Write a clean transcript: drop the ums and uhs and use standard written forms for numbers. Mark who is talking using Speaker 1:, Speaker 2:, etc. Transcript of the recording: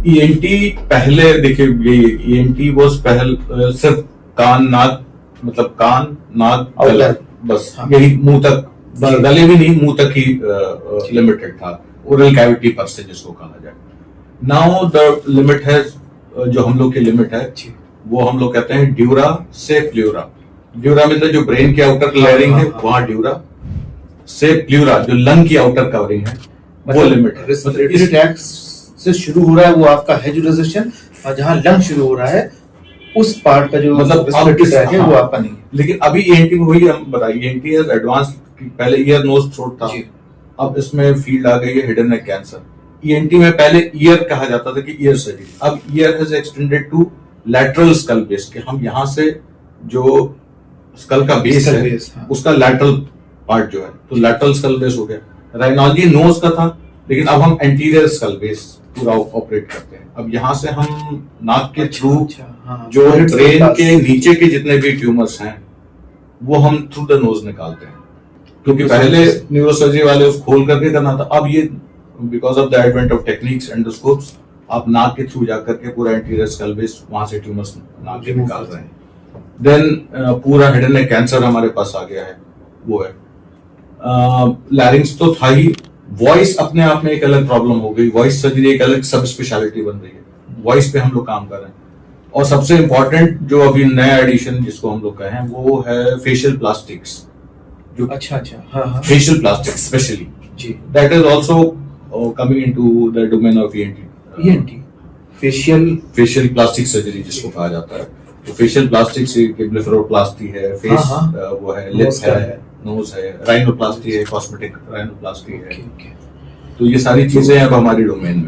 Speaker 1: ENT पहले देखिए, ये ईएनटी वाज सिर्फ कान नाक, मतलब कान नाक गला, बस यही मुंह तक, गले भी नहीं, मुंह तक ही लिमिटेड था, ओरल कैविटी पर से जिसको कहा जाए। नाउ द लिमिट है, जो हम लोग की लिमिट है वो हम लोग कहते हैं ड्यूरा से प्ल्यूरा। ड्यूरा मतलब जो ब्रेन की आउटर लेयरिंग है वहां ड्यूरा, से प्ल्यूरा जो लंग की आउटर कवरिंग है वो लिमिट है।
Speaker 2: रेस्पिरेटरी ट्रैक्ट से शुरू हो रहा है वो आपका है जो रेजिस्टेंस, और जहां लंग शुरू हो रहा है उस पार्ट का जो
Speaker 1: मतलब
Speaker 2: रेस्पिरेटरी ट्रैक्ट है वो आपका नहीं है।
Speaker 1: लेकिन अभी ईएनटी में वही हम बताइए, ईएनटी है एडवांस, पहले ईयर नोज थ्रोट था, अब इसमें फील्ड आ गई है हिडन नेक कैंसर। ईएनटी में पहले ईयर कहा जाता था कि ईयर सर्जरी, अब ear has extended to lateral skull base, कि हम यहाँ से जो स्कल का बेस है उसका लैटरल पार्ट जो है, तो लैटरल स्कल बेस हो गया। राइनोलॉजी नोज का था, लेकिन अब हम एंटीरियर स्कल बेस पूरा ऑपरेट करते हैं। अब यहाँ से हम नाक के थ्रू जो ब्रेन के नीचे के जितने भी ट्यूमर्स हैं वो हम थ्रू द नोज निकालते हैं, क्योंकि पहले न्यूरोसर्जरी वाले उसको खोल करके करना था। अब ये because of the advent of techniques endoscopes, आप नाक के थ्रू जाकर के पूरा एंटीरियर स्कल बेस वहां से ट्यूमर्स नाक के निकाल रहे हैं। देन पूरा हिडन नेक कैंसर हमारे पास आ गया है, वो है। लैरिंग्स तो था ही, वॉइस अपने आप में एक अलग प्रॉब्लम हो गई, वॉइस सर्जरी एक अलग सब स्पेशलिटी बन रही है, वॉइस पे हम लोग काम कर रहे हैं। और सबसे इंपॉर्टेंट जो अभी नया एडिशन जिसको हम लोग कहें वो है फेशियल प्लास्टिक्स, जो facial plastics specially, that is also coming into the domain of ENT. Facial plastic surgery जिसको कहा जाता है, तो फेशियल प्लास्टिक से ब्लेफरोप्लास्टी है, फेस वो है, लिप्स है, नोज है, राइनोप्लास्टी है, कॉस्मेटिक राइनोप्लास्टी है। तो ये सारी चीजें अब हमारी डोमेन में